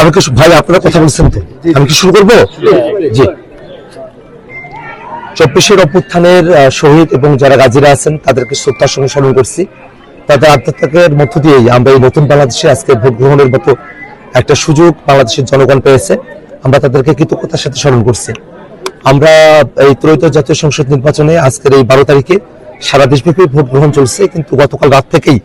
আমাকে ভাই আপনারা কথা বলছেন তো, আমি কি শুরু করবো? জি, 24 অভ্যুত্থানের শহীদ এবং যারা গাজীরা আছেন তাদেরকে শ্রদ্ধার সঙ্গে স্মরণ করছি। তাদের আত্মত্যাগের মধ্য দিয়েই আমরা এই নতুন বাংলাদেশে আজকে ভোট গ্রহণের মতো একটা সুযোগ বাংলাদেশের জনগণ পেয়েছে। আমরা তাদেরকে কৃতজ্ঞতার সাথে স্মরণ করছি। আমরা এই ত্রয়োদশ জাতীয় সংসদ নির্বাচনে আজকের এই 12 তারিখে সারা দেশব্যাপী ভোট গ্রহণ চলছে, কিন্তু গতকাল রাত থেকেই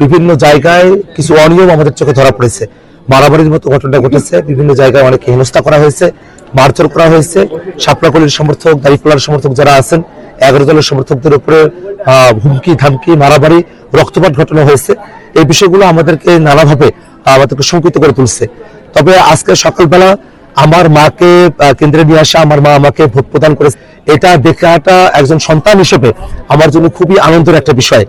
বিভিন্ন জায়গায় কিছু অনিয়ম আমাদের চোখে ধরা পড়েছে। মারামারির মতো ঘটনা ঘটেছে, বিভিন্ন জায়গায় অনেক হেনস্থা করা হয়েছে, মারধর করা হয়েছে। শাপলাকলির সমর্থক, দাঁড়িপাল্লার সমর্থক যারা আছেন, 11 দলের সমর্থকদের উপরে হুমকি ধামকি, মারামারি, রক্তপাত ঘটনা হয়েছে। এই বিষয়গুলো আমাদেরকে নানাভাবে আমাদেরকে শঙ্কিত করে তুলছে। তবে আজকে সকালবেলা আমার মাকে কেন্দ্রে নিয়ে আসা, আমার মা আমাকে ভোট প্রদান করেছে, এটা দেখাটা একজন সন্তান হিসেবে আমার জন্য খুবই আনন্দের একটা বিষয়।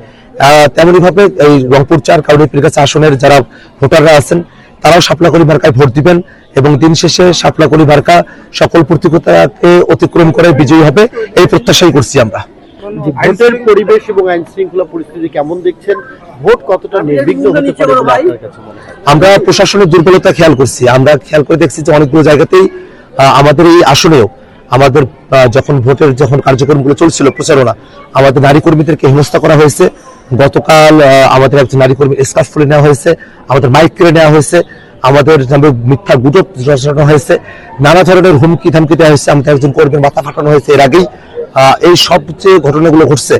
তেমনি ভাবে এই রংপুর 4 কাউনিয়া পীরগাছা আসনের যারা ভোটাররা আছেন তারাও শাপলাকলি মার্কায় ভোট দিবেন এবং দিন শেষে শাপলাকলি মার্কা সকল প্রতিকূলতাকে অতিক্রম করে বিজয়ী হবে, এই প্রত্যাশাই করছি আমরা। ভোটের পরিবেশ এবং আইন শৃঙ্খলা পরিস্থিতি কেমন দেখছেন? ভোট কতটা নির্বিঘ্ন হতে পারে বলে আপনার কাছে মনে হয়? আমরা প্রশাসনের দুর্বলতা খেয়াল করছি। আমরা খেয়াল করে দেখছি যে অনেকগুলো জায়গাতেই আমাদের এই আসনেও আমাদের যখন ভোটের কার্যক্রমগুলো চলছিল, প্রচারণা, আমাদের নারী কর্মীদেরকে হেনস্থা করা হয়েছে। গতকাল আমাদের একজন নারী কর্মী স্কার্ফ খুলে নেওয়া হয়েছে, আমাদের মাইক কেড়ে নেওয়া হয়েছে, আমাদের মিথ্যা গুজব রচানো হয়েছে, নানা ধরনের হুমকি ধামকি দেওয়া হয়েছে, আমাদের একজন কর্মীর মাথা ফাটানো হয়েছে এর আগেই। এই সব যে ঘটনাগুলো ঘটছে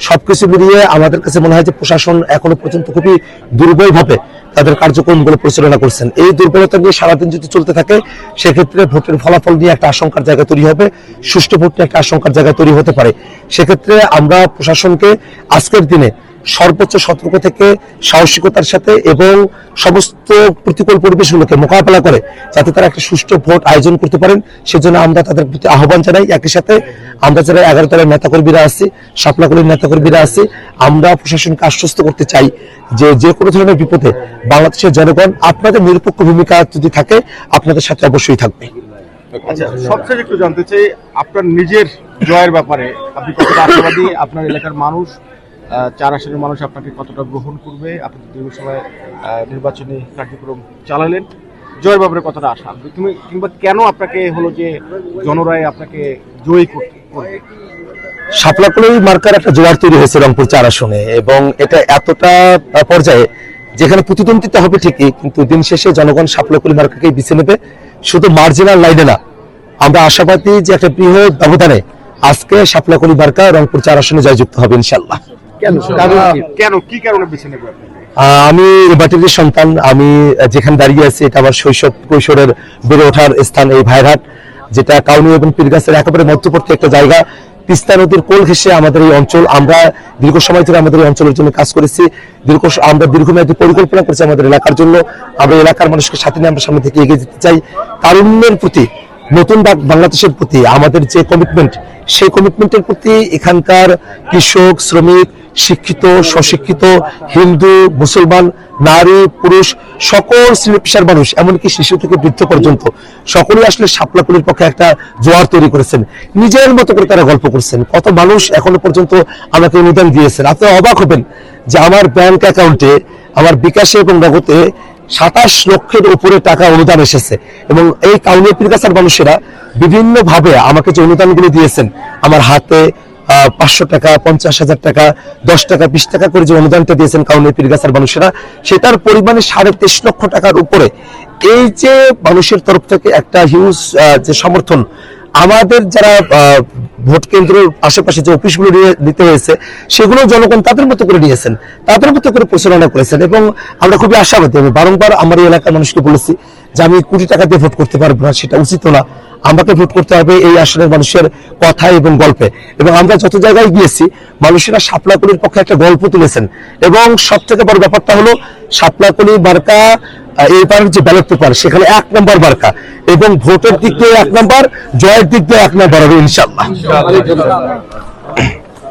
সবকিছু মিলিয়ে আমাদের কাছে মনে হয় যে প্রশাসন এখনো পর্যন্ত খুবই দুর্বলভাবে তাদের কার্যক্রমগুলো পরিচালনা করছেন। এই দুর্বলতা নিয়ে সারাদিন যদি চলতে থাকে সেক্ষেত্রে ভোটের ফলাফল নিয়ে একটা আশঙ্কার জায়গা তৈরি হবে, সুষ্ঠু ভোট নিয়ে একটা আশঙ্কার জায়গা তৈরি হতে পারে। সেক্ষেত্রে আমরা প্রশাসনকে আজকের দিনে সর্বোচ্চ সতর্ক থেকে সাহসিকতার সাথে এবং সমস্ত প্রতিকূল পরিবেশগুলোকে মোকাবেলা করে যাতে তারা একটা সুষ্ঠু ভোট আয়োজন করতে পারেন, সেজন্য আমরা তাদের প্রতি আহ্বান জানাই। একই সাথে আমরা যারা 11 দলের নেতাকর্মীরা আছি, শাপলাকলির নেতাকর্মীরা আছি, আমরা প্রশাসনকে আশ্বস্ত করতে চাই যে কোনো ধরনের বিপদে বাংলাদেশের জনগণ আপনাদের নিরপেক্ষ ভূমিকা যদি থাকে আপনাদের সাথে অবশ্যই থাকবে। আচ্ছা, সবচেয়ে একটু জানতে চাই আপনার নিজের জয়ের ব্যাপারে আপনি কতটা আশাবাদী? আপনার এলাকার মানুষ, 4 আসনের মানুষ আপনাকে কতটা গ্রহণ করবে? আপনি দীর্ঘ সময় নির্বাচনী কার্যক্রম চালালেন, জয়ের ব্যাপারে কতটা আশা? তুমি কিংবা কেন আপনাকে হলো যে জনরায় আপনাকে জয়ী করবে? শাপলাকলি মার্কার একটা জোয়ার তৈরি হয়েছে রংপুর 4 আসনে এবং এটা এতটা পর্যায়ে যেখানে প্রতিদ্বন্দ্বিতা হবে ঠিকই, কিন্তু দিন শেষে জনগণ শাপলাকলি মার্কাকেই বেছে নেবে। শুধু মার্জিনাল লাইনে না, আমরা আশাবাদী যে একটা বৃহৎ ব্যবধানে আজকে শাপলাকলি মার্কা রংপুর 4 আসনে জয়যুক্ত হবে ইনশাআল্লাহ। কেন কি কারণে বেছে নেবে? আমি বাটির সন্তান, আমি যেখানে দাঁড়িয়ে আছি এটা আমার শৈশব কৈশোরের বেড়ে ওঠার স্থান, এই ভাইরহাট, যেটা কাউনিয়া এবং পীরগাছার একেবারে মধ্যবর্তী একটা জায়গা। তিস্তা নদীর কোল ঘেঁষে আমাদের এই অঞ্চল। আমরা দীর্ঘ সময় ধরে আমাদের এই অঞ্চলের জন্য কাজ করেছি, আমরা দীর্ঘমেয়াদী পরিকল্পনা করেছি আমাদের এলাকার জন্য। আমরা এলাকার মানুষকে সাথে নিয়ে আমরা সামনে থেকে এগিয়ে যেতে চাই। তারুণ্যের প্রতি, নতুন বাংলাদেশের প্রতি আমাদের যে কমিটমেন্ট, সেই কমিটমেন্টের প্রতি এখানকার কৃষক, শ্রমিক, শিক্ষিত, স্বশিক্ষিত, হিন্দু, মুসলমান, নারী, পুরুষ, সকল শ্রেণী পেশার মানুষ, এমনকি শিশু থেকে বৃদ্ধ পর্যন্ত সকলেই আসলে শাপলাকলির পক্ষে একটা জোয়ার তৈরি করেছেন। নিজের মতো করে তারা গল্প করছেন। কত মানুষ এখনো পর্যন্ত আমাকে অনুদান দিয়েছেন। আপনি অবাক হবেন যে আমার ব্যাংক অ্যাকাউন্টে, আমার বিকাশে এবং নগদে 27 লক্ষের উপরে টাকা অনুদান এসেছে। এবং এই কাউনিয়া পীরগাছার মানুষেরা বিভিন্ন ভাবে আমাকে যে অনুদানগুলো দিয়েছেন, আমার হাতে 500 টাকা, 50,000 টাকা, 10 টাকা, 20 টাকা করে যে অনুদানটা দিয়েছেন কাউনিয়া পীরগাছার মানুষেরা, সেটার পরিমাণে 23.5 লক্ষ টাকার উপরে। এই যে মানুষের তরফ থেকে একটা হিউজ যে সমর্থন, আমাদের যারা ভোট কেন্দ্রের আশেপাশে যে অফিসগুলো নিতে হয়েছে সেগুলো জনগণ তাদের মতো করে নিয়েছেন, তাদের মতো করে পরিচালনা করেছেন। এবং আমরা খুবই আশাবাদী। আমি বারংবার আমার এই এলাকার মানুষকে বলেছি যে আমি কোটি টাকা দিয়ে ভোট করতে পারবো না, সেটা উচিত না। আমাকে ভোট করতে হবে এই আসনের মানুষের কথায় এবং গল্পে। এবং আমরা যত জায়গায় গিয়েছি মানুষেরা শাপলাকলির পক্ষে একটা গল্প তুলেছেন। এবং সব থেকে বড় ব্যাপারটা হলো শাপলাকলি মার্কা এইবার যে ব্যালট পেপার সেখানে 1 নম্বর মার্কা, এবং ভোটের দিক দিয়ে 1 নম্বর, জয়ের দিক দিয়ে 1 নম্বর হবে ইনশাআল্লাহ।